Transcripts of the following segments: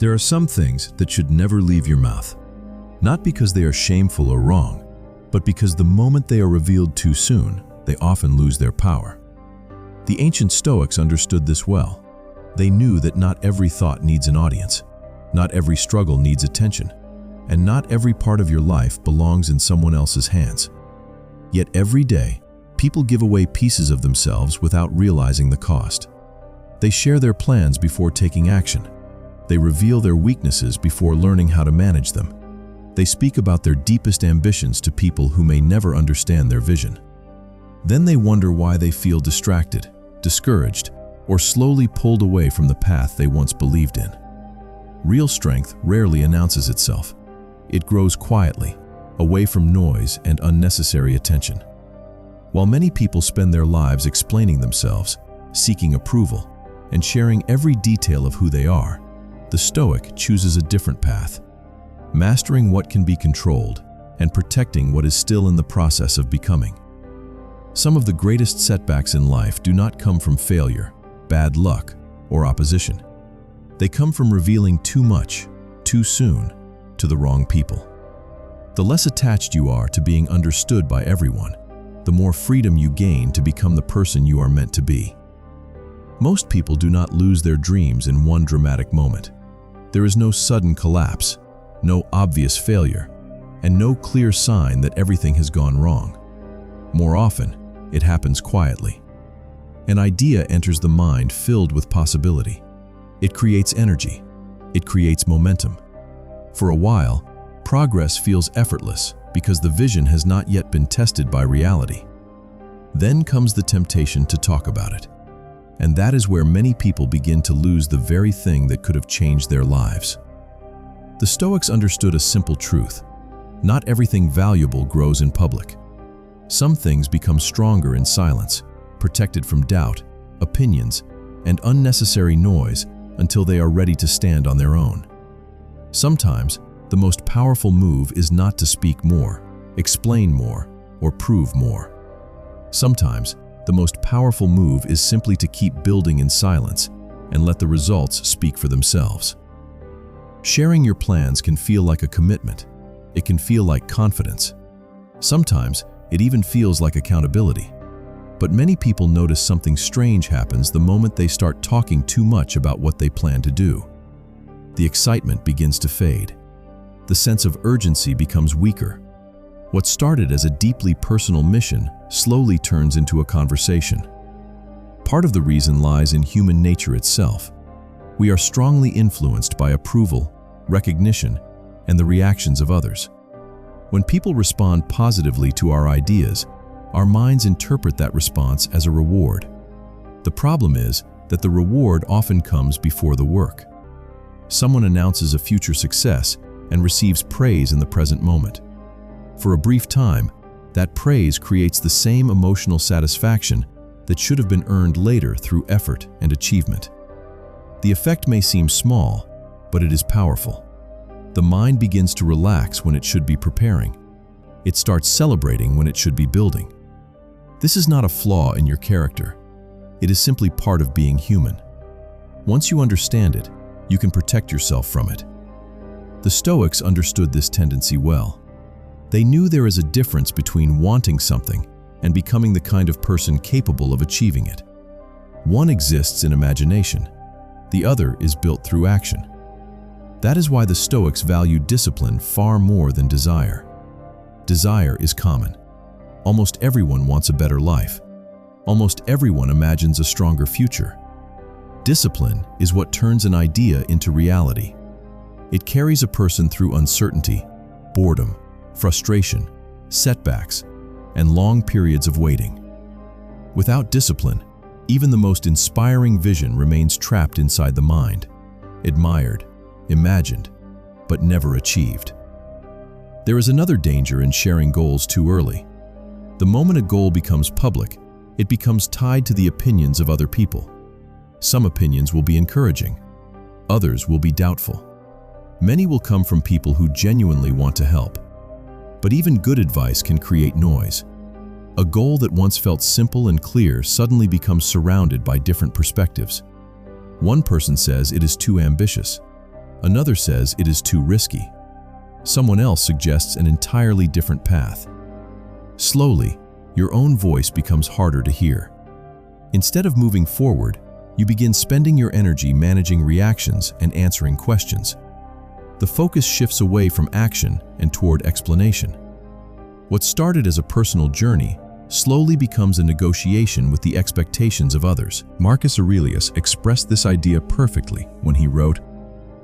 There are some things that should never leave your mouth, not because they are shameful or wrong, but because the moment they are revealed too soon, they often lose their power. The ancient Stoics understood this well. They knew that not every thought needs an audience, not every struggle needs attention, and not every part of your life belongs in someone else's hands. Yet every day, people give away pieces of themselves without realizing the cost. They share their plans before taking action. They reveal their weaknesses before learning how to manage them. They speak about their deepest ambitions to people who may never understand their vision. Then they wonder why they feel distracted, discouraged, or slowly pulled away from the path they once believed in. Real strength rarely announces itself. It grows quietly, away from noise and unnecessary attention. While many people spend their lives explaining themselves, seeking approval, and sharing every detail of who they are, the Stoic chooses a different path, mastering what can be controlled and protecting what is still in the process of becoming. Some of the greatest setbacks in life do not come from failure, bad luck, or opposition. They come from revealing too much, too soon, to the wrong people. The less attached you are to being understood by everyone, the more freedom you gain to become the person you are meant to be. Most people do not lose their dreams in one dramatic moment. There is no sudden collapse, no obvious failure, and no clear sign that everything has gone wrong. More often, it happens quietly. An idea enters the mind filled with possibility. It creates energy. It creates momentum. For a while, progress feels effortless because the vision has not yet been tested by reality. Then comes the temptation to talk about it. And that is where many people begin to lose the very thing that could have changed their lives. The Stoics understood a simple truth. Not everything valuable grows in public. Some things become stronger in silence, protected from doubt, opinions, and unnecessary noise until they are ready to stand on their own. Sometimes, the most powerful move is not to speak more, explain more, or prove more. Sometimes, the most powerful move is simply to keep building in silence and let the results speak for themselves. Sharing your plans can feel like a commitment. It can feel like confidence. Sometimes, it even feels like accountability. But many people notice something strange happens the moment they start talking too much about what they plan to do. The excitement begins to fade. The sense of urgency becomes weaker. What started as a deeply personal mission slowly turns into a conversation. Part of the reason lies in human nature itself. We are strongly influenced by approval, recognition, and the reactions of others. When people respond positively to our ideas, our minds interpret that response as a reward. The problem is that the reward often comes before the work. Someone announces a future success and receives praise in the present moment. For a brief time, that praise creates the same emotional satisfaction that should have been earned later through effort and achievement. The effect may seem small, but it is powerful. The mind begins to relax when it should be preparing. It starts celebrating when it should be building. This is not a flaw in your character. It is simply part of being human. Once you understand it, you can protect yourself from it. The Stoics understood this tendency well. They knew there is a difference between wanting something and becoming the kind of person capable of achieving it. One exists in imagination. The other is built through action. That is why the Stoics valued discipline far more than desire. Desire is common. Almost everyone wants a better life. Almost everyone imagines a stronger future. Discipline is what turns an idea into reality. It carries a person through uncertainty, boredom, frustration, setbacks, and long periods of waiting. Without discipline, even the most inspiring vision remains trapped inside the mind, admired, imagined, but never achieved. There is another danger in sharing goals too early. The moment a goal becomes public, it becomes tied to the opinions of other people. Some opinions will be encouraging. Others will be doubtful. Many will come from people who genuinely want to help. But even good advice can create noise. A goal that once felt simple and clear suddenly becomes surrounded by different perspectives. One person says it is too ambitious. Another says it is too risky. Someone else suggests an entirely different path. Slowly, your own voice becomes harder to hear. Instead of moving forward, you begin spending your energy managing reactions and answering questions. The focus shifts away from action and toward explanation. What started as a personal journey slowly becomes a negotiation with the expectations of others. Marcus Aurelius expressed this idea perfectly when he wrote,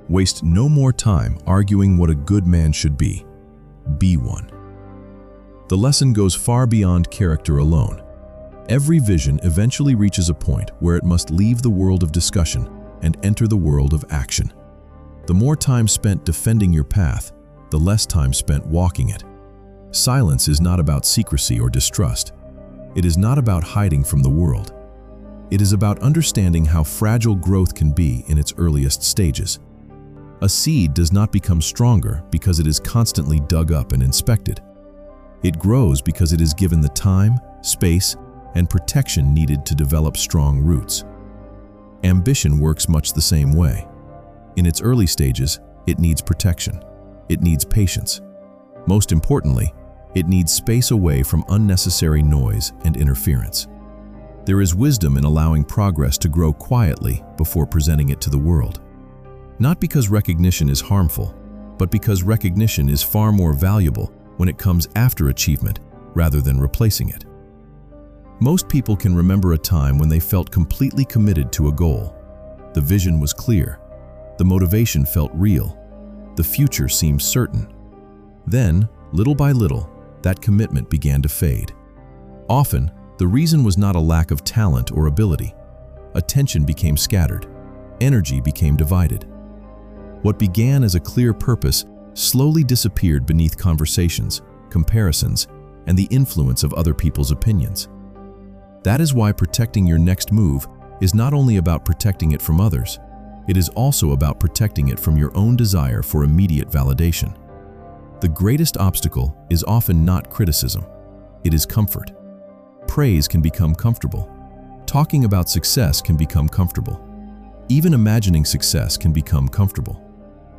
"Waste no more time arguing what a good man should be. Be one." The lesson goes far beyond character alone. Every vision eventually reaches a point where it must leave the world of discussion and enter the world of action. The more time spent defending your path, the less time spent walking it. Silence is not about secrecy or distrust. It is not about hiding from the world. It is about understanding how fragile growth can be in its earliest stages. A seed does not become stronger because it is constantly dug up and inspected. It grows because it is given the time, space, and protection needed to develop strong roots. Ambition works much the same way. In its early stages, it needs protection. It needs patience. Most importantly, it needs space away from unnecessary noise and interference. There is wisdom in allowing progress to grow quietly before presenting it to the world. Not because recognition is harmful, but because recognition is far more valuable when it comes after achievement rather than replacing it. Most people can remember a time when they felt completely committed to a goal. The vision was clear. The motivation felt real. The future seemed certain. Then, little by little, that commitment began to fade. Often, the reason was not a lack of talent or ability. Attention became scattered. Energy became divided. What began as a clear purpose slowly disappeared beneath conversations, comparisons, and the influence of other people's opinions. That is why protecting your next move is not only about protecting it from others, it is also about protecting it from your own desire for immediate validation. The greatest obstacle is often not criticism, it is comfort. Praise can become comfortable. Talking about success can become comfortable. Even imagining success can become comfortable.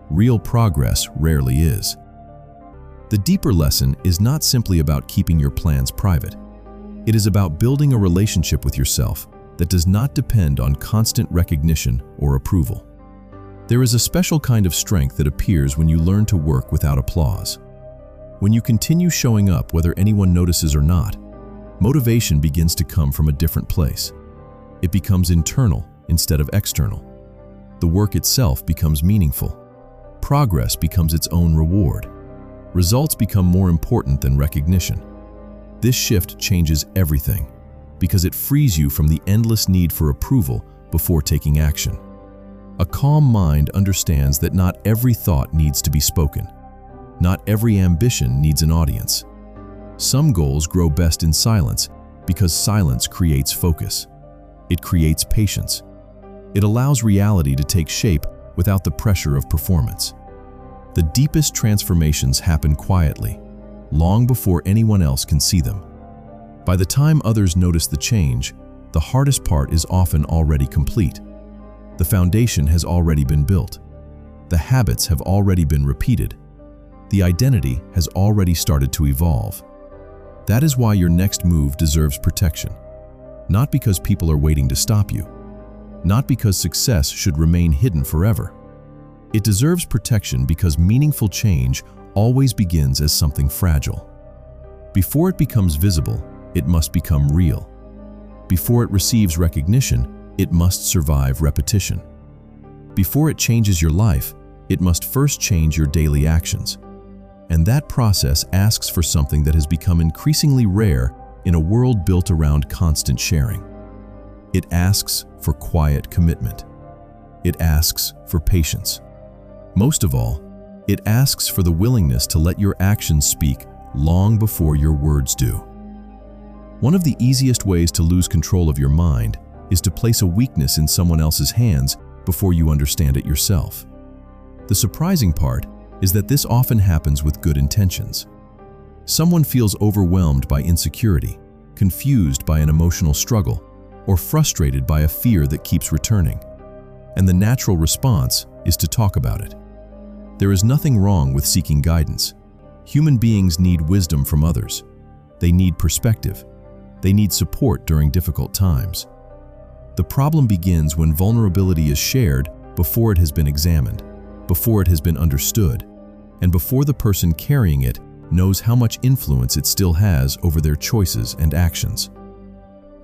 Real progress rarely is. The deeper lesson is not simply about keeping your plans private. It is about building a relationship with yourself that does not depend on constant recognition or approval. There is a special kind of strength that appears when you learn to work without applause. When you continue showing up whether anyone notices or not, motivation begins to come from a different place. It becomes internal instead of external. The work itself becomes meaningful. Progress becomes its own reward. Results become more important than recognition. This shift changes everything because it frees you from the endless need for approval before taking action. A calm mind understands that not every thought needs to be spoken. Not every ambition needs an audience. Some goals grow best in silence because silence creates focus. It creates patience. It allows reality to take shape without the pressure of performance. The deepest transformations happen quietly, long before anyone else can see them. By the time others notice the change, the hardest part is often already complete. The foundation has already been built. The habits have already been repeated. The identity has already started to evolve. That is why your next move deserves protection. Not because people are waiting to stop you. Not because success should remain hidden forever. It deserves protection because meaningful change always begins as something fragile. Before it becomes visible, it must become real. Before it receives recognition, it must survive repetition. Before it changes your life, it must first change your daily actions. And that process asks for something that has become increasingly rare in a world built around constant sharing. It asks for quiet commitment. It asks for patience. Most of all, it asks for the willingness to let your actions speak long before your words do. One of the easiest ways to lose control of your mind is to place a weakness in someone else's hands before you understand it yourself. The surprising part is that this often happens with good intentions. Someone feels overwhelmed by insecurity, confused by an emotional struggle, or frustrated by a fear that keeps returning. And the natural response is to talk about it. There is nothing wrong with seeking guidance. Human beings need wisdom from others. They need perspective. They need support during difficult times. The problem begins when vulnerability is shared before it has been examined, before it has been understood, and before the person carrying it knows how much influence it still has over their choices and actions.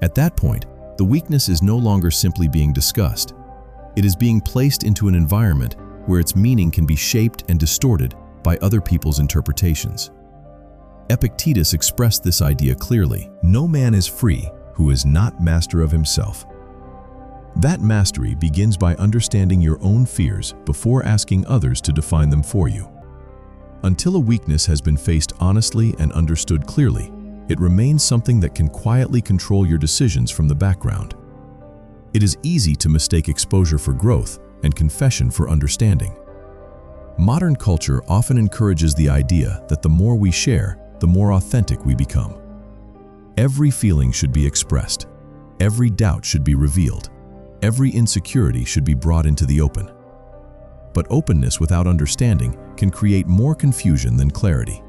At that point, the weakness is no longer simply being discussed. It is being placed into an environment where its meaning can be shaped and distorted by other people's interpretations. Epictetus expressed this idea clearly. No man is free who is not master of himself. That mastery begins by understanding your own fears before asking others to define them for you. Until a weakness has been faced honestly and understood clearly, it remains something that can quietly control your decisions from the background. It is easy to mistake exposure for growth and confession for understanding. Modern culture often encourages the idea that the more we share, the more authentic we become. Every feeling should be expressed. Every doubt should be revealed. Every insecurity should be brought into the open. But openness without understanding can create more confusion than clarity.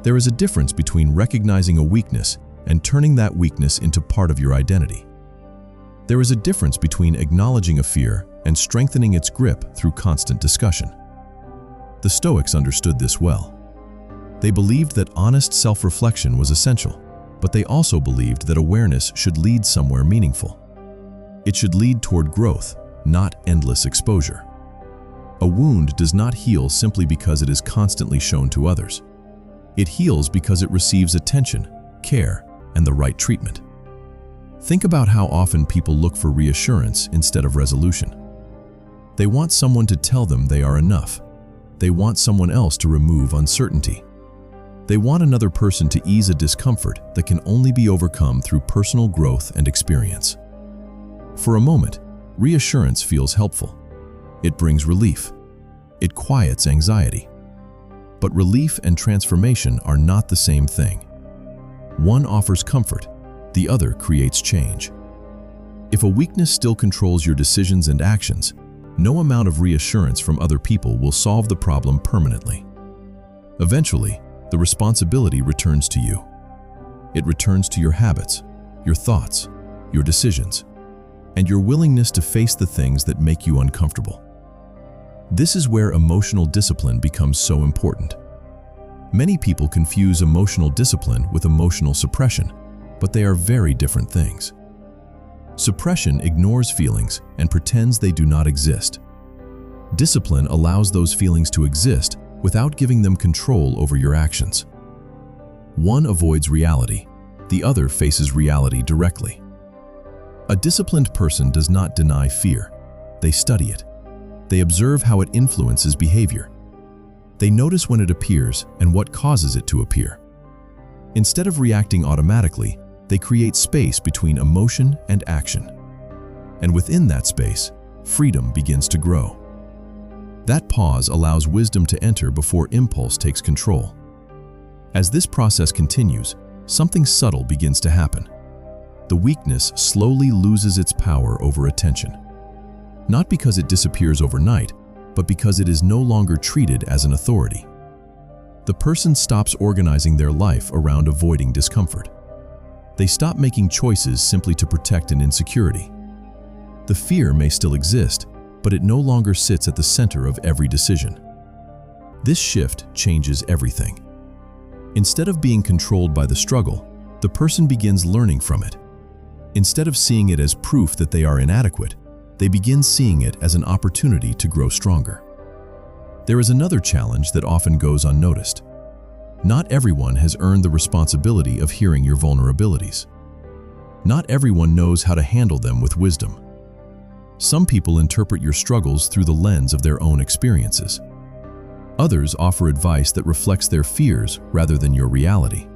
There is a difference between recognizing a weakness and turning that weakness into part of your identity. There is a difference between acknowledging a fear and strengthening its grip through constant discussion. The Stoics understood this well. They believed that honest self-reflection was essential, but they also believed that awareness should lead somewhere meaningful. It should lead toward growth, not endless exposure. A wound does not heal simply because it is constantly shown to others. It heals because it receives attention, care, and the right treatment. Think about how often people look for reassurance instead of resolution. They want someone to tell them they are enough. They want someone else to remove uncertainty. They want another person to ease a discomfort that can only be overcome through personal growth and experience. For a moment, reassurance feels helpful. It brings relief. It quiets anxiety. But relief and transformation are not the same thing. One offers comfort, the other creates change. If a weakness still controls your decisions and actions, no amount of reassurance from other people will solve the problem permanently. Eventually, the responsibility returns to you. It returns to your habits, your thoughts, your decisions, and your willingness to face the things that make you uncomfortable. This is where emotional discipline becomes so important. Many people confuse emotional discipline with emotional suppression, but they are very different things. Suppression ignores feelings and pretends they do not exist. Discipline allows those feelings to exist without giving them control over your actions. One avoids reality, the other faces reality directly. A disciplined person does not deny fear. They study it. They observe how it influences behavior. They notice when it appears and what causes it to appear. Instead of reacting automatically, they create space between emotion and action. And within that space, freedom begins to grow. That pause allows wisdom to enter before impulse takes control. As this process continues, something subtle begins to happen. The weakness slowly loses its power over attention. Not because it disappears overnight, but because it is no longer treated as an authority. The person stops organizing their life around avoiding discomfort. They stop making choices simply to protect an insecurity. The fear may still exist, but it no longer sits at the center of every decision. This shift changes everything. Instead of being controlled by the struggle, the person begins learning from it. Instead of seeing it as proof that they are inadequate, they begin seeing it as an opportunity to grow stronger. There is another challenge that often goes unnoticed. Not everyone has earned the responsibility of hearing your vulnerabilities. Not everyone knows how to handle them with wisdom. Some people interpret your struggles through the lens of their own experiences. Others offer advice that reflects their fears rather than your reality.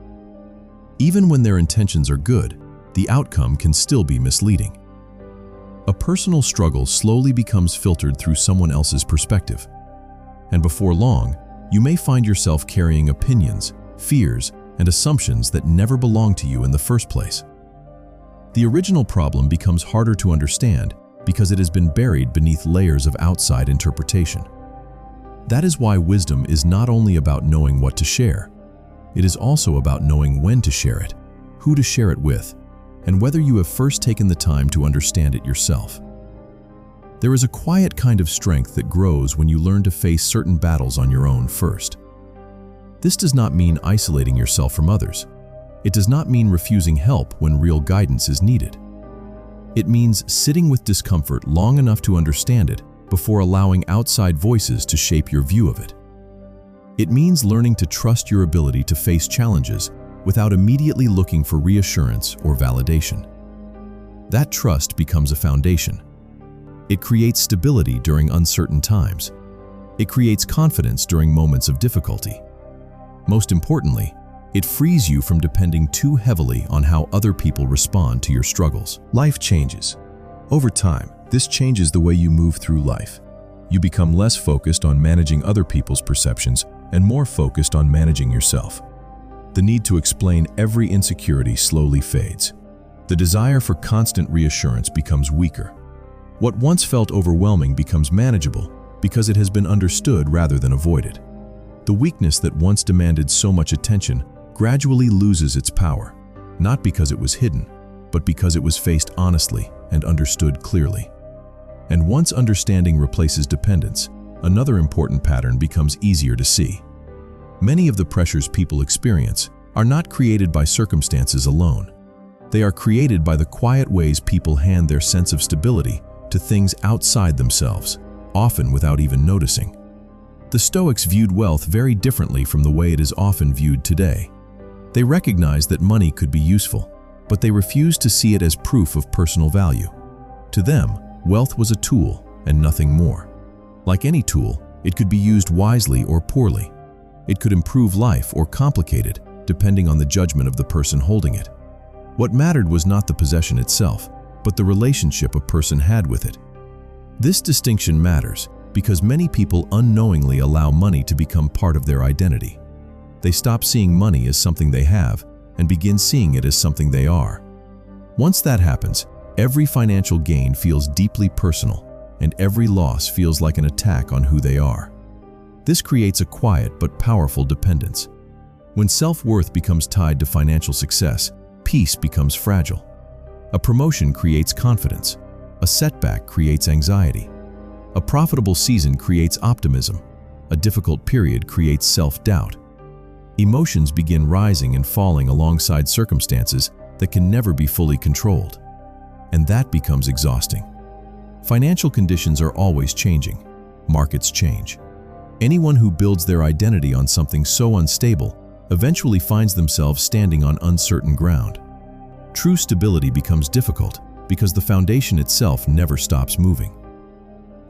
Even when their intentions are good, the outcome can still be misleading. A personal struggle slowly becomes filtered through someone else's perspective. And before long, you may find yourself carrying opinions, fears, and assumptions that never belonged to you in the first place. The original problem becomes harder to understand because it has been buried beneath layers of outside interpretation. That is why wisdom is not only about knowing what to share. It is also about knowing when to share it, who to share it with, and whether you have first taken the time to understand it yourself. There is a quiet kind of strength that grows when you learn to face certain battles on your own first. This does not mean isolating yourself from others. It does not mean refusing help when real guidance is needed. It means sitting with discomfort long enough to understand it before allowing outside voices to shape your view of it. It means learning to trust your ability to face challenges without immediately looking for reassurance or validation. That trust becomes a foundation. It creates stability during uncertain times. It creates confidence during moments of difficulty. Most importantly, it frees you from depending too heavily on how other people respond to your struggles. Life changes. Over time, this changes the way you move through life. You become less focused on managing other people's perceptions and more focused on managing yourself. The need to explain every insecurity slowly fades. The desire for constant reassurance becomes weaker. What once felt overwhelming becomes manageable because it has been understood rather than avoided. The weakness that once demanded so much attention gradually loses its power, not because it was hidden, but because it was faced honestly and understood clearly. And once understanding replaces dependence, another important pattern becomes easier to see. Many of the pressures people experience are not created by circumstances alone. They are created by the quiet ways people hand their sense of stability to things outside themselves, often without even noticing. The Stoics viewed wealth very differently from the way it is often viewed today. They recognized that money could be useful, but they refused to see it as proof of personal value. To them, wealth was a tool and nothing more. Like any tool, it could be used wisely or poorly. It could improve life or complicate it, depending on the judgment of the person holding it. What mattered was not the possession itself, but the relationship a person had with it. This distinction matters because many people unknowingly allow money to become part of their identity. They stop seeing money as something they have and begin seeing it as something they are. Once that happens, every financial gain feels deeply personal, and every loss feels like an attack on who they are. This creates a quiet but powerful dependence. When self-worth becomes tied to financial success, peace becomes fragile. A promotion creates confidence. A setback creates anxiety. A profitable season creates optimism. A difficult period creates self-doubt. Emotions begin rising and falling alongside circumstances that can never be fully controlled. And that becomes exhausting. Financial conditions are always changing. Markets change. Anyone who builds their identity on something so unstable eventually finds themselves standing on uncertain ground. True stability becomes difficult because the foundation itself never stops moving.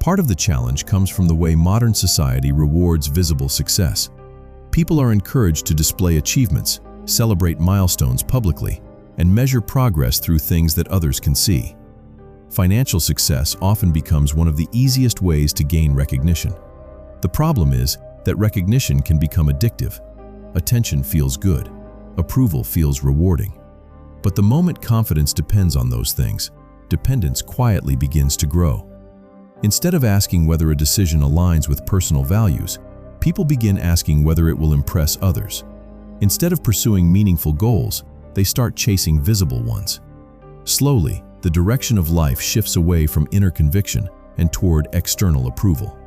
Part of the challenge comes from the way modern society rewards visible success. People are encouraged to display achievements, celebrate milestones publicly, and measure progress through things that others can see. Financial success often becomes one of the easiest ways to gain recognition. The problem is that recognition can become addictive. Attention feels good. Approval feels rewarding. But the moment confidence depends on those things, dependence quietly begins to grow. Instead of asking whether a decision aligns with personal values, people begin asking whether it will impress others. Instead of pursuing meaningful goals, they start chasing visible ones. Slowly, the direction of life shifts away from inner conviction and toward external approval.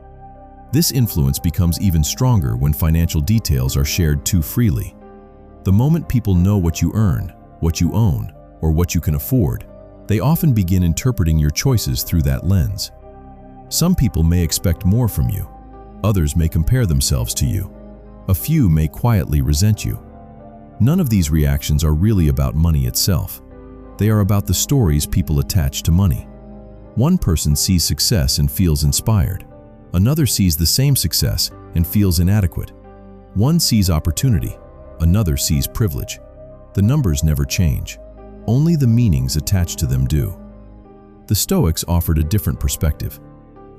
This influence becomes even stronger when financial details are shared too freely. The moment people know what you earn, what you own, or what you can afford, they often begin interpreting your choices through that lens. Some people may expect more from you. Others may compare themselves to you. A few may quietly resent you. None of these reactions are really about money itself. They are about the stories people attach to money. One person sees success and feels inspired. Another sees the same success and feels inadequate. One sees opportunity. Another sees privilege. The numbers never change. Only the meanings attached to them do. The Stoics offered a different perspective.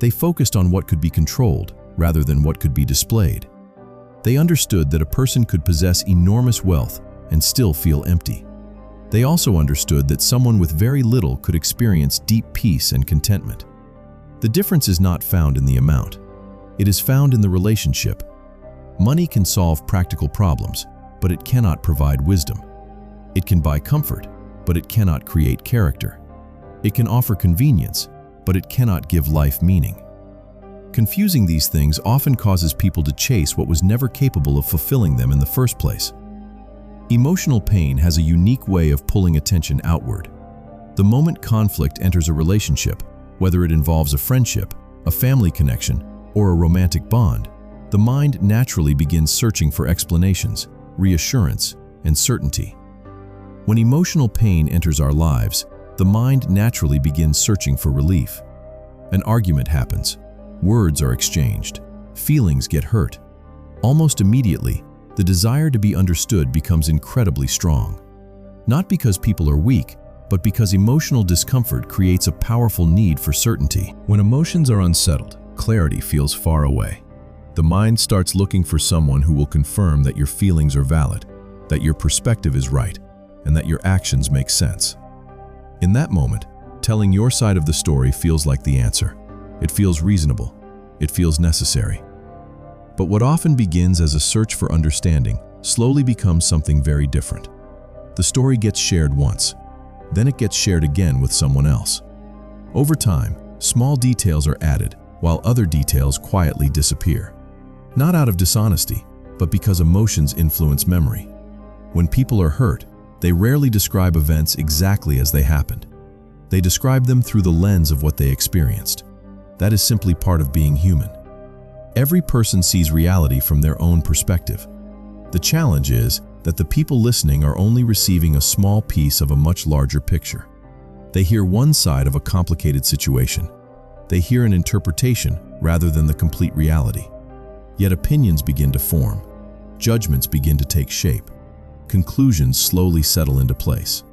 They focused on what could be controlled rather than what could be displayed. They understood that a person could possess enormous wealth and still feel empty. They also understood that someone with very little could experience deep peace and contentment. The difference is not found in the amount. It is found in the relationship. Money can solve practical problems, but it cannot provide wisdom. It can buy comfort, but it cannot create character. It can offer convenience, but it cannot give life meaning. Confusing these things often causes people to chase what was never capable of fulfilling them in the first place. Emotional pain has a unique way of pulling attention outward. The moment conflict enters a relationship, whether it involves a friendship, a family connection, or a romantic bond, the mind naturally begins searching for explanations, reassurance, and certainty. When emotional pain enters our lives, the mind naturally begins searching for relief. An argument happens. Words are exchanged. Feelings get hurt. Almost immediately, the desire to be understood becomes incredibly strong. Not because people are weak, but because emotional discomfort creates a powerful need for certainty. When emotions are unsettled, clarity feels far away. The mind starts looking for someone who will confirm that your feelings are valid, that your perspective is right, and that your actions make sense. In that moment, telling your side of the story feels like the answer. It feels reasonable. It feels necessary. But what often begins as a search for understanding slowly becomes something very different. The story gets shared once, then it gets shared again with someone else. Over time, small details are added, while other details quietly disappear. Not out of dishonesty, but because emotions influence memory. When people are hurt, they rarely describe events exactly as they happened. They describe them through the lens of what they experienced. That is simply part of being human. Every person sees reality from their own perspective. The challenge is that the people listening are only receiving a small piece of a much larger picture. They hear one side of a complicated situation. They hear an interpretation rather than the complete reality. Yet opinions begin to form. Judgments begin to take shape. Conclusions slowly settle into place.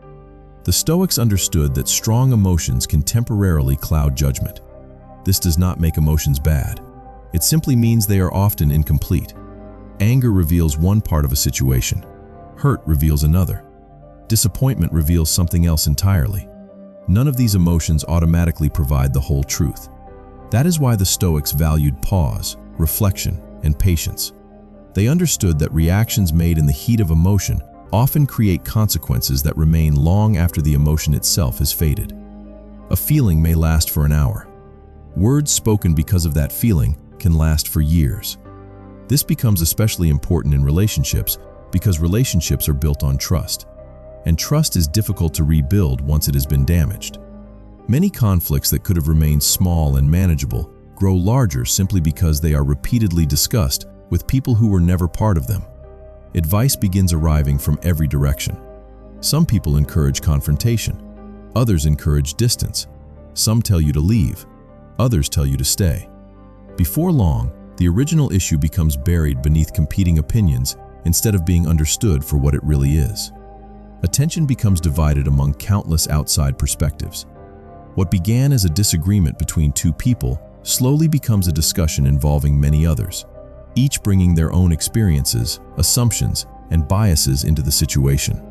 The Stoics understood that strong emotions can temporarily cloud judgment. This does not make emotions bad. It simply means they are often incomplete. Anger reveals one part of a situation. Hurt reveals another. Disappointment reveals something else entirely. None of these emotions automatically provide the whole truth. That is why the Stoics valued pause, reflection, and patience. They understood that reactions made in the heat of emotion often create consequences that remain long after the emotion itself has faded. A feeling may last for an hour. Words spoken because of that feeling can last for years. This becomes especially important in relationships because relationships are built on trust, and trust is difficult to rebuild once it has been damaged. Many conflicts that could have remained small and manageable grow larger simply because they are repeatedly discussed with people who were never part of them. Advice begins arriving from every direction. Some people encourage confrontation. Others encourage distance. Some tell you to leave. Others tell you to stay. Before long, the original issue becomes buried beneath competing opinions instead of being understood for what it really is. Attention becomes divided among countless outside perspectives. What began as a disagreement between two people slowly becomes a discussion involving many others, each bringing their own experiences, assumptions, and biases into the situation.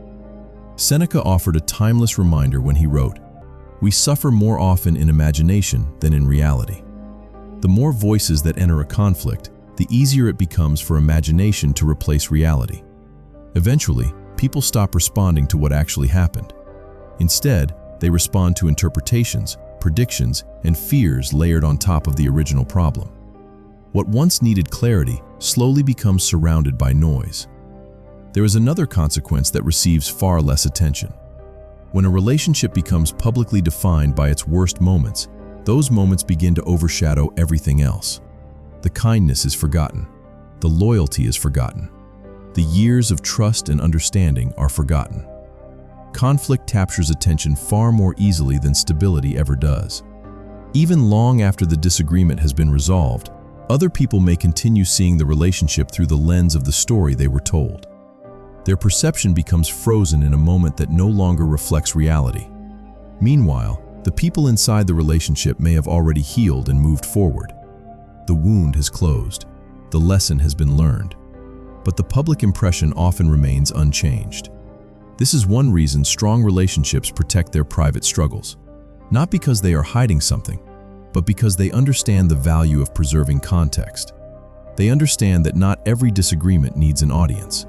Seneca offered a timeless reminder when he wrote, "We suffer more often in imagination than in reality." The more voices that enter a conflict, the easier it becomes for imagination to replace reality. Eventually, people stop responding to what actually happened. Instead, they respond to interpretations, predictions, and fears layered on top of the original problem. What once needed clarity slowly becomes surrounded by noise. There is another consequence that receives far less attention. When a relationship becomes publicly defined by its worst moments, those moments begin to overshadow everything else. The kindness is forgotten. The loyalty is forgotten. The years of trust and understanding are forgotten. Conflict captures attention far more easily than stability ever does. Even long after the disagreement has been resolved, other people may continue seeing the relationship through the lens of the story they were told. Their perception becomes frozen in a moment that no longer reflects reality. Meanwhile, the people inside the relationship may have already healed and moved forward. The wound has closed. The lesson has been learned. But the public impression often remains unchanged. This is one reason strong relationships protect their private struggles. Not because they are hiding something, but because they understand the value of preserving context. They understand that not every disagreement needs an audience.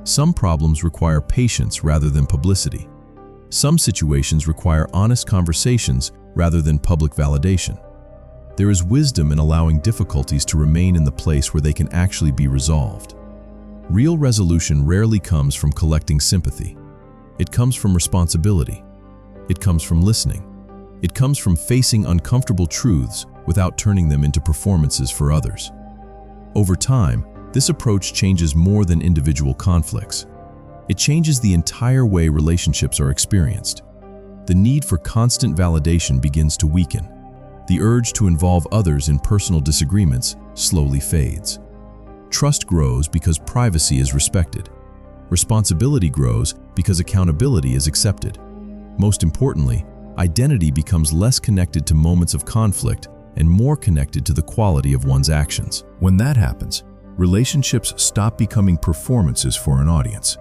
Some problems require patience rather than publicity. Some situations require honest conversations rather than public validation. There is wisdom in allowing difficulties to remain in the place where they can actually be resolved. Real resolution rarely comes from collecting sympathy. It comes from responsibility. It comes from listening. It comes from facing uncomfortable truths without turning them into performances for others. Over time, this approach changes more than individual conflicts. It changes the entire way relationships are experienced. The need for constant validation begins to weaken. The urge to involve others in personal disagreements slowly fades. Trust grows because privacy is respected. Responsibility grows because accountability is accepted. Most importantly, identity becomes less connected to moments of conflict and more connected to the quality of one's actions. When that happens, relationships stop becoming performances for an audience.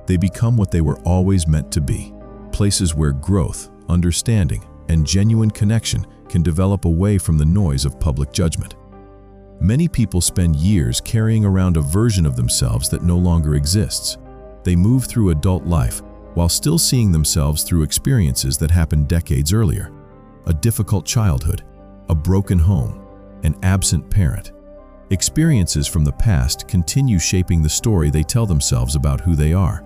They become what they were always meant to be, places where growth, understanding, and genuine connection can develop away from the noise of public judgment. Many people spend years carrying around a version of themselves that no longer exists. They move through adult life while still seeing themselves through experiences that happened decades earlier. A difficult childhood, a broken home, an absent parent. Experiences from the past continue shaping the story they tell themselves about who they are,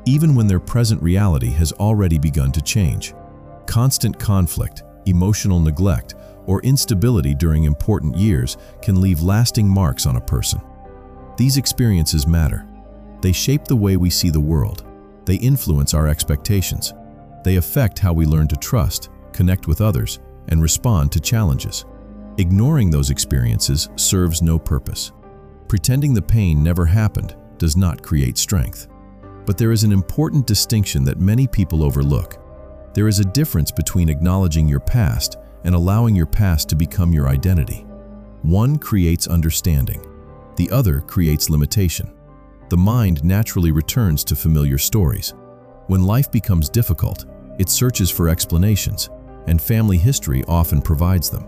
even when their present reality has already begun to change. Constant conflict, emotional neglect, or instability during important years can leave lasting marks on a person. These experiences matter. They shape the way we see the world. They influence our expectations. They affect how we learn to trust, connect with others, and respond to challenges. Ignoring those experiences serves no purpose. Pretending the pain never happened does not create strength. But there is an important distinction that many people overlook. There is a difference between acknowledging your past and allowing your past to become your identity. One creates understanding. The other creates limitation. The mind naturally returns to familiar stories. When life becomes difficult, it searches for explanations, and family history often provides them.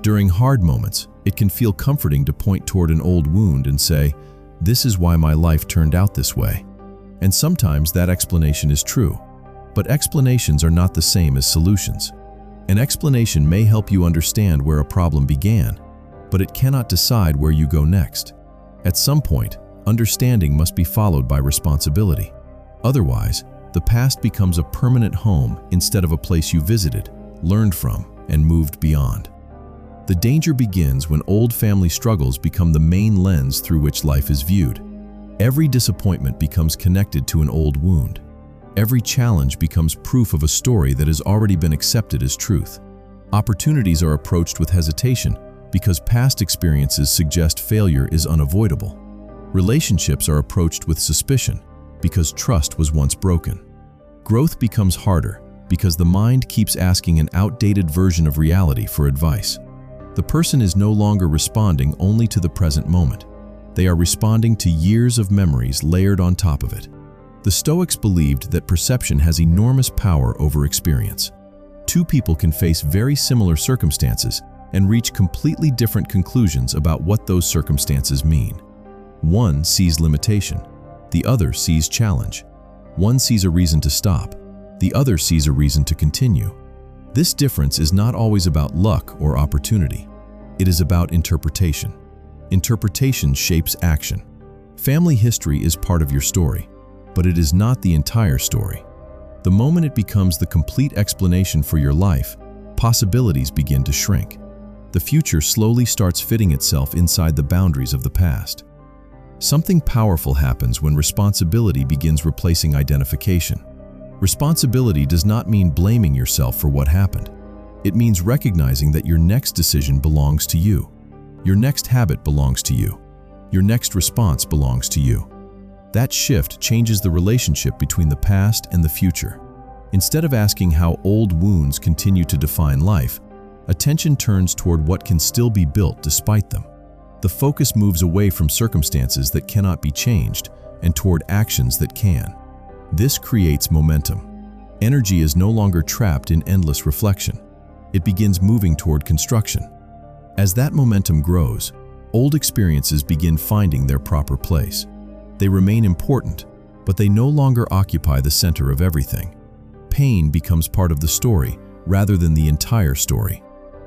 During hard moments, it can feel comforting to point toward an old wound and say, "This is why my life turned out this way." And sometimes that explanation is true. But explanations are not the same as solutions. An explanation may help you understand where a problem began, but it cannot decide where you go next. At some point, understanding must be followed by responsibility. Otherwise, the past becomes a permanent home instead of a place you visited, learned from, and moved beyond. The danger begins when old family struggles become the main lens through which life is viewed. Every disappointment becomes connected to an old wound. Every challenge becomes proof of a story that has already been accepted as truth. Opportunities are approached with hesitation because past experiences suggest failure is unavoidable. Relationships are approached with suspicion because trust was once broken. Growth becomes harder because the mind keeps asking an outdated version of reality for advice. The person is no longer responding only to the present moment. They are responding to years of memories layered on top of it. The Stoics believed that perception has enormous power over experience. Two people can face very similar circumstances and reach completely different conclusions about what those circumstances mean. One sees limitation, the other sees challenge. One sees a reason to stop, the other sees a reason to continue. This difference is not always about luck or opportunity. It is about interpretation. Interpretation shapes action. Family history is part of your story, but it is not the entire story. The moment it becomes the complete explanation for your life, possibilities begin to shrink. The future slowly starts fitting itself inside the boundaries of the past. Something powerful happens when responsibility begins replacing identification. Responsibility does not mean blaming yourself for what happened. It means recognizing that your next decision belongs to you. Your next habit belongs to you. Your next response belongs to you. That shift changes the relationship between the past and the future. Instead of asking how old wounds continue to define life, attention turns toward what can still be built despite them. The focus moves away from circumstances that cannot be changed and toward actions that can. This creates momentum. Energy is no longer trapped in endless reflection. it begins moving toward construction. As that momentum grows, old experiences begin finding their proper place. They remain important, but they no longer occupy the center of everything. Pain becomes part of the story rather than the entire story.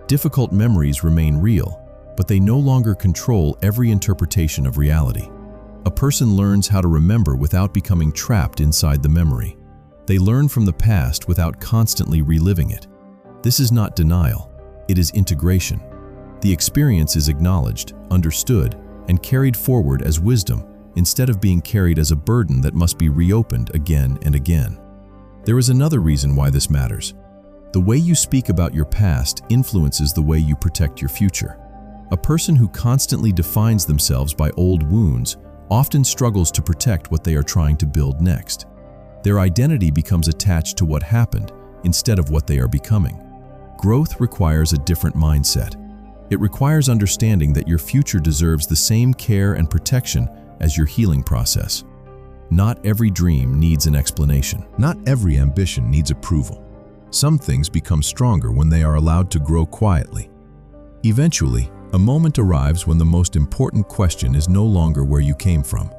Difficult memories remain real, but they no longer control every interpretation of reality. A person learns how to remember without becoming trapped inside the memory. They learn from the past without constantly reliving it. This is not denial, it is integration. The experience is acknowledged, understood, and carried forward as wisdom instead of being carried as a burden that must be reopened again and again. There is another reason why this matters. The way you speak about your past influences the way you protect your future. A person who constantly defines themselves by old wounds often struggles to protect what they are trying to build next. Their identity becomes attached to what happened instead of what they are becoming. Growth requires a different mindset. It requires understanding that your future deserves the same care and protection as your healing process. Not every dream needs an explanation. Not every ambition needs approval. Some things become stronger when they are allowed to grow quietly. Eventually, a moment arrives when the most important question is no longer where you came from.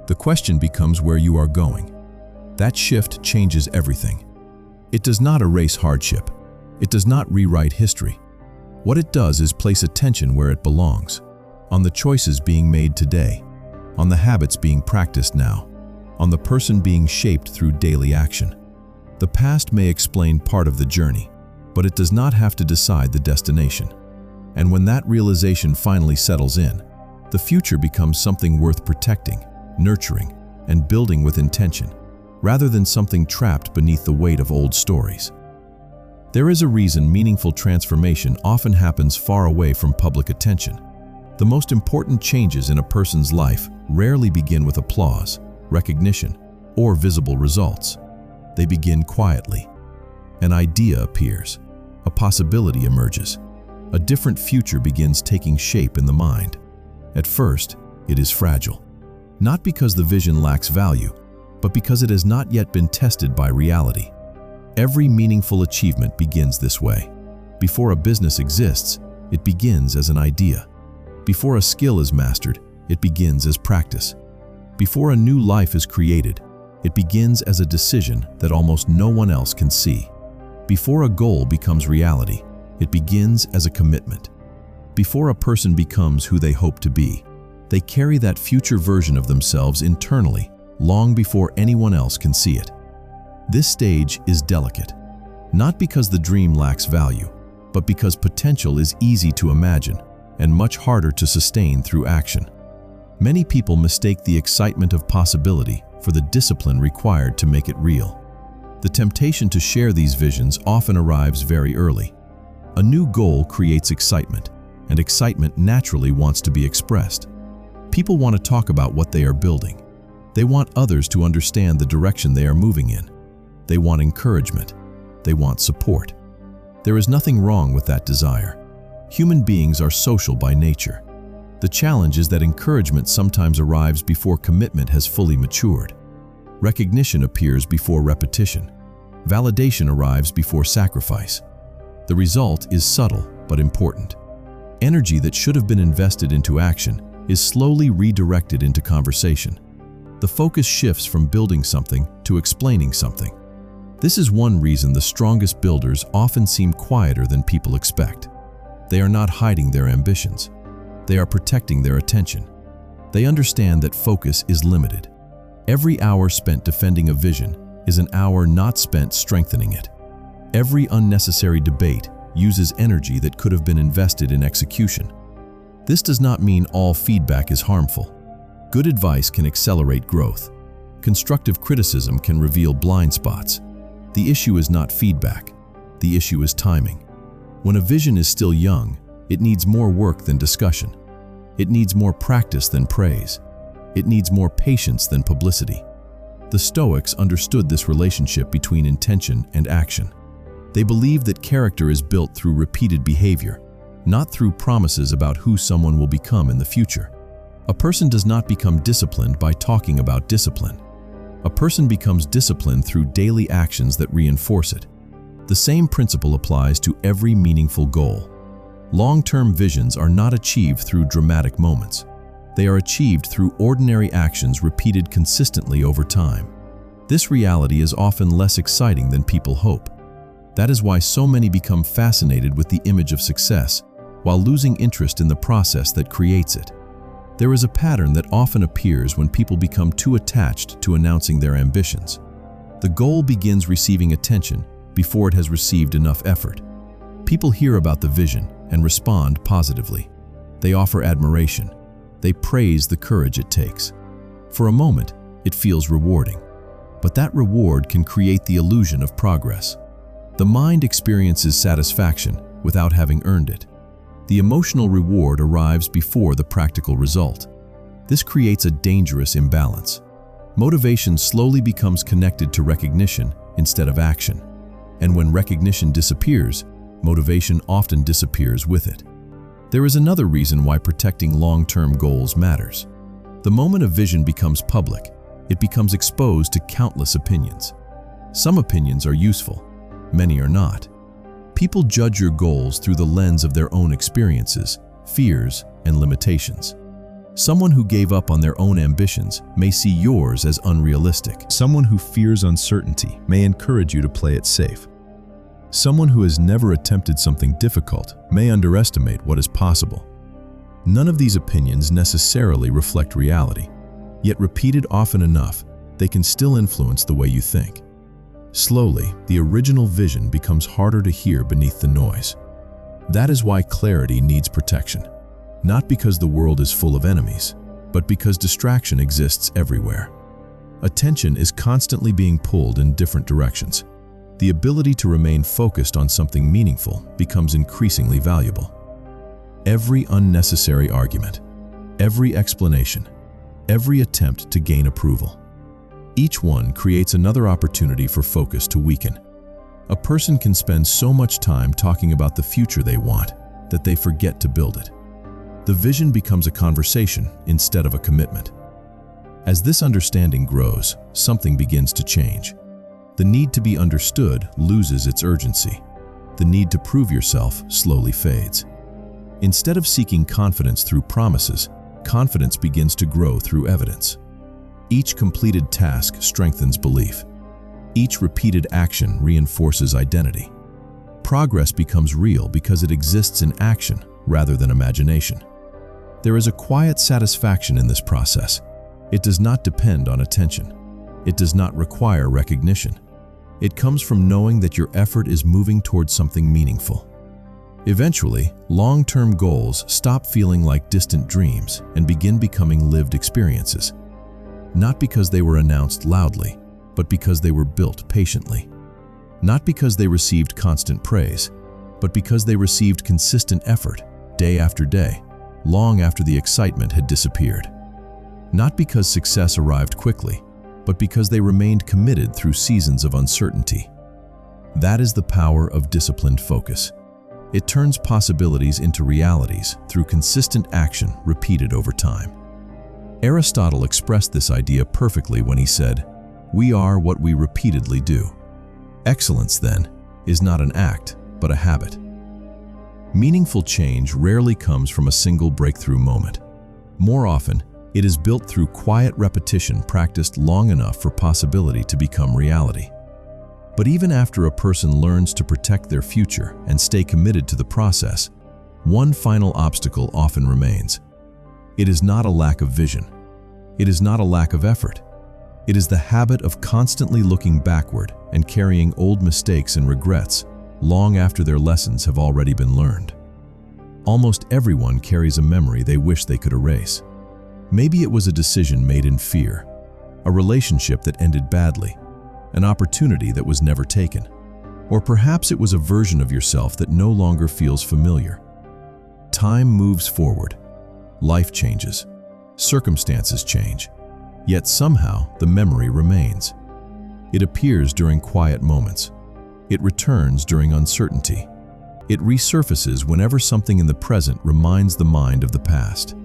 The question becomes where you are going. That shift changes everything. It does not erase hardship. It does not rewrite history. What it does is place attention where it belongs, on the choices being made today, on the habits being practiced now, on the person being shaped through daily action. The past may explain part of the journey, but it does not have to decide the destination. And when that realization finally settles in, the future becomes something worth protecting, nurturing, and building with intention, rather than something trapped beneath the weight of old stories. There is a reason meaningful transformation often happens far away from public attention. The most important changes in a person's life rarely begin with applause, recognition, or visible results. They begin quietly. An idea appears. A possibility emerges. A different future begins taking shape in the mind. At first, it is fragile. Not because the vision lacks value, but because it has not yet been tested by reality. Every meaningful achievement begins this way. Before a business exists, it begins as an idea. Before a skill is mastered, it begins as practice. Before a new life is created, it begins as a decision that almost no one else can see. Before a goal becomes reality, it begins as a commitment. Before a person becomes who they hope to be, they carry that future version of themselves internally, long before anyone else can see it. This stage is delicate, not because the dream lacks value, but because potential is easy to imagine and much harder to sustain through action. Many people mistake the excitement of possibility for the discipline required to make it real. The temptation to share these visions often arrives very early. A new goal creates excitement, and excitement naturally wants to be expressed. People want to talk about what they are building. They want others to understand the direction they are moving in. They want encouragement. They want support. There is nothing wrong with that desire. Human beings are social by nature. The challenge is that encouragement sometimes arrives before commitment has fully matured. Recognition appears before repetition. Validation arrives before sacrifice. The result is subtle but important. Energy that should have been invested into action is slowly redirected into conversation. The focus shifts from building something to explaining something. This is one reason the strongest builders often seem quieter than people expect. They are not hiding their ambitions. They are protecting their attention. They understand that focus is limited. Every hour spent defending a vision is an hour not spent strengthening it. Every unnecessary debate uses energy that could have been invested in execution. This does not mean all feedback is harmful. Good advice can accelerate growth. Constructive criticism can reveal blind spots. The issue is not feedback. The issue is timing. When a vision is still young, it needs more work than discussion. It needs more practice than praise. It needs more patience than publicity. The Stoics understood this relationship between intention and action. They believed that character is built through repeated behavior, not through promises about who someone will become in the future. A person does not become disciplined by talking about discipline. A person becomes disciplined through daily actions that reinforce it. The same principle applies to every meaningful goal. Long-term visions are not achieved through dramatic moments. They are achieved through ordinary actions repeated consistently over time. This reality is often less exciting than people hope. That is why so many become fascinated with the image of success, while losing interest in the process that creates it. There is a pattern that often appears when people become too attached to announcing their ambitions. The goal begins receiving attention before it has received enough effort. People hear about the vision and respond positively. They offer admiration. They praise the courage it takes. For a moment, it feels rewarding. But that reward can create the illusion of progress. The mind experiences satisfaction without having earned it. The emotional reward arrives before the practical result. This creates a dangerous imbalance. Motivation slowly becomes connected to recognition instead of action. And when recognition disappears, motivation often disappears with it. There is another reason why protecting long-term goals matters. The moment a vision becomes public, it becomes exposed to countless opinions. Some opinions are useful, many are not. People judge your goals through the lens of their own experiences, fears, and limitations. Someone who gave up on their own ambitions may see yours as unrealistic. Someone who fears uncertainty may encourage you to play it safe. Someone who has never attempted something difficult may underestimate what is possible. None of these opinions necessarily reflect reality, yet repeated often enough, they can still influence the way you think. Slowly, the original vision becomes harder to hear beneath the noise. That is why clarity needs protection. Not because the world is full of enemies, but because distraction exists everywhere. Attention is constantly being pulled in different directions. The ability to remain focused on something meaningful becomes increasingly valuable. Every unnecessary argument, every explanation, every attempt to gain approval, each one creates another opportunity for focus to weaken. A person can spend so much time talking about the future they want that they forget to build it. The vision becomes a conversation instead of a commitment. As this understanding grows, something begins to change. The need to be understood loses its urgency. The need to prove yourself slowly fades. Instead of seeking confidence through promises, confidence begins to grow through evidence. Each completed task strengthens belief. Each repeated action reinforces identity. Progress becomes real because it exists in action rather than imagination. There is a quiet satisfaction in this process. It does not depend on attention. It does not require recognition. It comes from knowing that your effort is moving towards something meaningful. Eventually, long-term goals stop feeling like distant dreams and begin becoming lived experiences. Not because they were announced loudly, but because they were built patiently. Not because they received constant praise, but because they received consistent effort, day after day, long after the excitement had disappeared. Not because success arrived quickly, but because they remained committed through seasons of uncertainty. That is the power of disciplined focus. It turns possibilities into realities through consistent action repeated over time. Aristotle expressed this idea perfectly when he said, "We are what we repeatedly do." Excellence, then, is not an act, but a habit. Meaningful change rarely comes from a single breakthrough moment. More often, it is built through quiet repetition practiced long enough for possibility to become reality. But even after a person learns to protect their future and stay committed to the process, one final obstacle often remains. It is not a lack of vision. It is not a lack of effort. It is the habit of constantly looking backward and carrying old mistakes and regrets long after their lessons have already been learned. Almost everyone carries a memory they wish they could erase. Maybe it was a decision made in fear, a relationship that ended badly, an opportunity that was never taken, or perhaps it was a version of yourself that no longer feels familiar. Time moves forward. Life changes. Circumstances change. Yet somehow the memory remains. It appears during quiet moments. It returns during uncertainty. It resurfaces whenever something in the present reminds the mind of the past.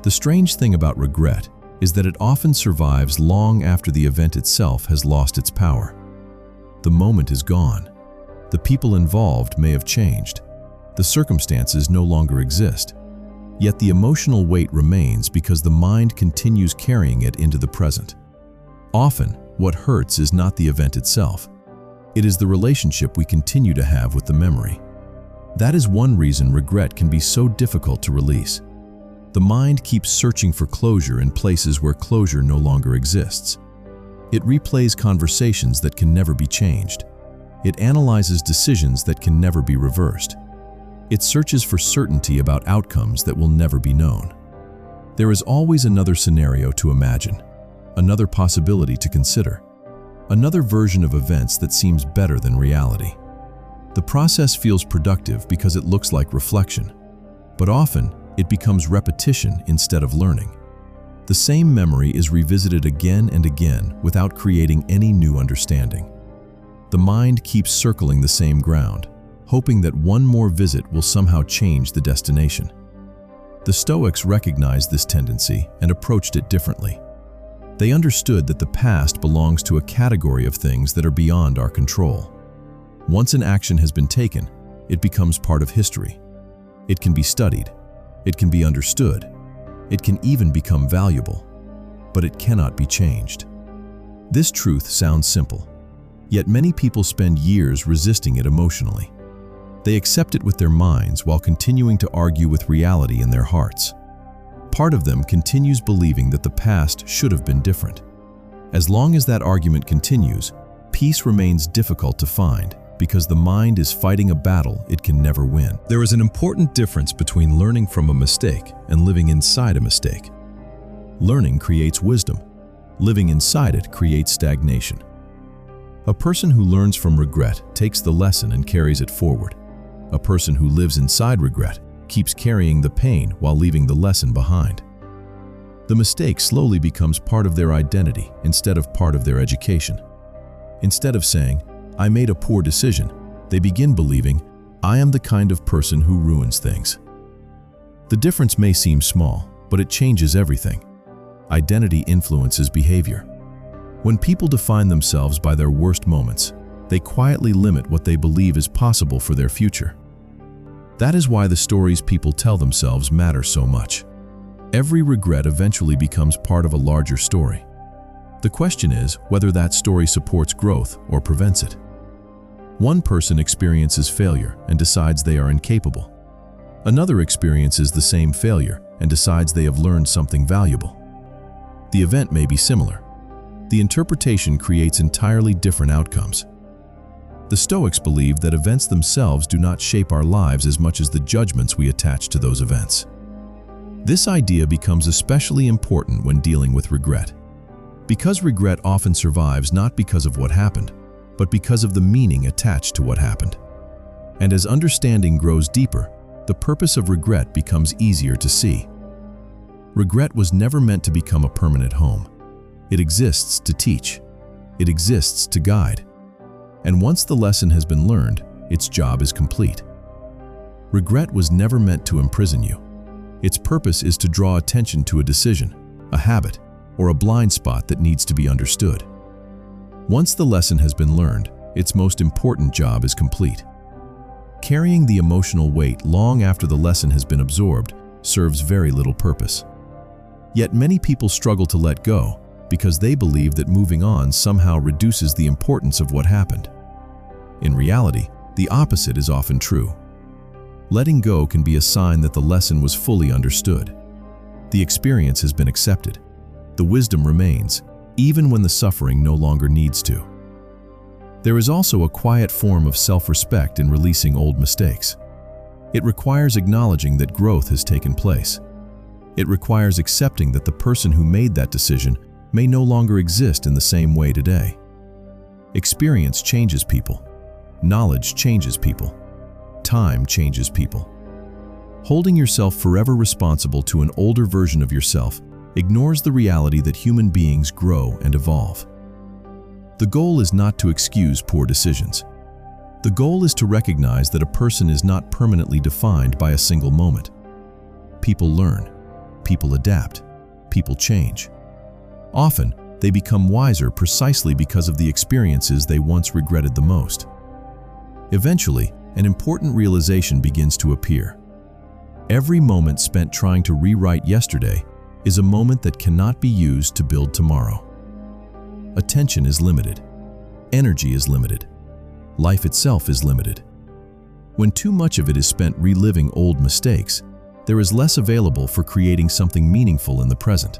The strange thing about regret is that it often survives long after the event itself has lost its power. The moment is gone, The people involved may have changed. The circumstances no longer exist. Yet the emotional weight remains because the mind continues carrying it into the present. Often, what hurts is not the event itself. It is the relationship we continue to have with the memory. That is one reason regret can be so difficult to release. The mind keeps searching for closure in places where closure no longer exists. It replays conversations that can never be changed. It analyzes decisions that can never be reversed. It searches for certainty about outcomes that will never be known. There is always another scenario to imagine, another possibility to consider, another version of events that seems better than reality. The process feels productive because it looks like reflection, but often it becomes repetition instead of learning. The same memory is revisited again and again without creating any new understanding. The mind keeps circling the same ground, hoping that one more visit will somehow change the destination. The Stoics recognized this tendency and approached it differently. They understood that the past belongs to a category of things that are beyond our control. Once an action has been taken, it becomes part of history. It can be studied, it can be understood, it can even become valuable, but it cannot be changed. This truth sounds simple, yet many people spend years resisting it emotionally. They accept it with their minds while continuing to argue with reality in their hearts. Part of them continues believing that the past should have been different. As long as that argument continues, peace remains difficult to find because the mind is fighting a battle it can never win. There is an important difference between learning from a mistake and living inside a mistake. Learning creates wisdom. Living inside it creates stagnation. A person who learns from regret takes the lesson and carries it forward. A person who lives inside regret keeps carrying the pain while leaving the lesson behind. The mistake slowly becomes part of their identity instead of part of their education. Instead of saying, "I made a poor decision," they begin believing, "I am the kind of person who ruins things." The difference may seem small, but it changes everything. Identity influences behavior. When people define themselves by their worst moments, they quietly limit what they believe is possible for their future. That is why the stories people tell themselves matter so much. Every regret eventually becomes part of a larger story. The question is whether that story supports growth or prevents it. One person experiences failure and decides they are incapable. Another experiences the same failure and decides they have learned something valuable. The event may be similar. The interpretation creates entirely different outcomes. The Stoics believe that events themselves do not shape our lives as much as the judgments we attach to those events. This idea becomes especially important when dealing with regret. Because regret often survives not because of what happened, but because of the meaning attached to what happened. And as understanding grows deeper, the purpose of regret becomes easier to see. Regret was never meant to become a permanent home. It exists to teach. It exists to guide. And once the lesson has been learned, its job is complete. Regret was never meant to imprison you. Its purpose is to draw attention to a decision, a habit, or a blind spot that needs to be understood. Once the lesson has been learned, its most important job is complete. Carrying the emotional weight long after the lesson has been absorbed serves very little purpose. Yet many people struggle to let go because they believe that moving on somehow reduces the importance of what happened. In reality, the opposite is often true. Letting go can be a sign that the lesson was fully understood. The experience has been accepted. The wisdom remains, even when the suffering no longer needs to. There is also a quiet form of self-respect in releasing old mistakes. It requires acknowledging that growth has taken place. It requires accepting that the person who made that decision may no longer exist in the same way today. Experience changes people. Knowledge changes people. Time changes people. Holding yourself forever responsible to an older version of yourself ignores the reality that human beings grow and evolve. The goal is not to excuse poor decisions. The goal is to recognize that a person is not permanently defined by a single moment. People learn. People adapt. People change. Often, they become wiser precisely because of the experiences they once regretted the most. Eventually, an important realization begins to appear. Every moment spent trying to rewrite yesterday is a moment that cannot be used to build tomorrow. Attention is limited. Energy is limited. Life itself is limited. When too much of it is spent reliving old mistakes, there is less available for creating something meaningful in the present.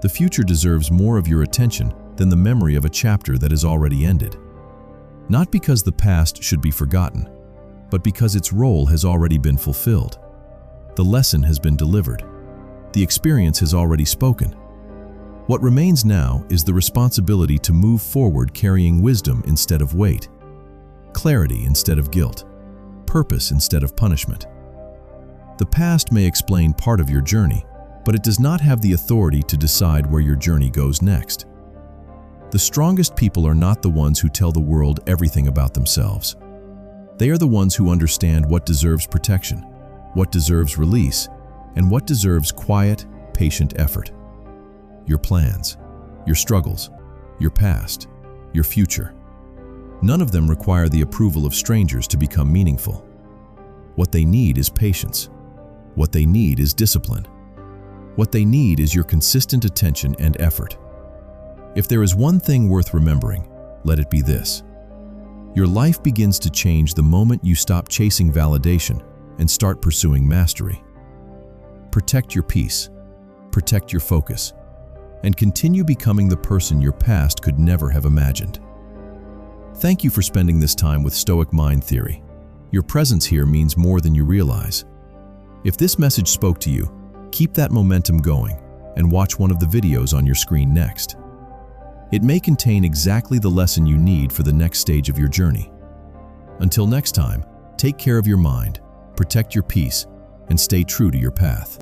The future deserves more of your attention than the memory of a chapter that has already ended. Not because the past should be forgotten, but because its role has already been fulfilled. The lesson has been delivered. The experience has already spoken. What remains now is the responsibility to move forward carrying wisdom instead of weight, clarity instead of guilt, purpose instead of punishment. The past may explain part of your journey, but it does not have the authority to decide where your journey goes next. The strongest people are not the ones who tell the world everything about themselves. They are the ones who understand what deserves protection, what deserves release, and what deserves quiet, patient effort. Your plans, your struggles, your past, your future. None of them require the approval of strangers to become meaningful. What they need is patience. What they need is discipline. What they need is your consistent attention and effort. If there is one thing worth remembering, let it be this. Your life begins to change the moment you stop chasing validation and start pursuing mastery. Protect your peace, protect your focus, and continue becoming the person your past could never have imagined. Thank you for spending this time with Stoic Mind Theory. Your presence here means more than you realize. If this message spoke to you, keep that momentum going and watch one of the videos on your screen next. It may contain exactly the lesson you need for the next stage of your journey. Until next time, take care of your mind, protect your peace, and stay true to your path.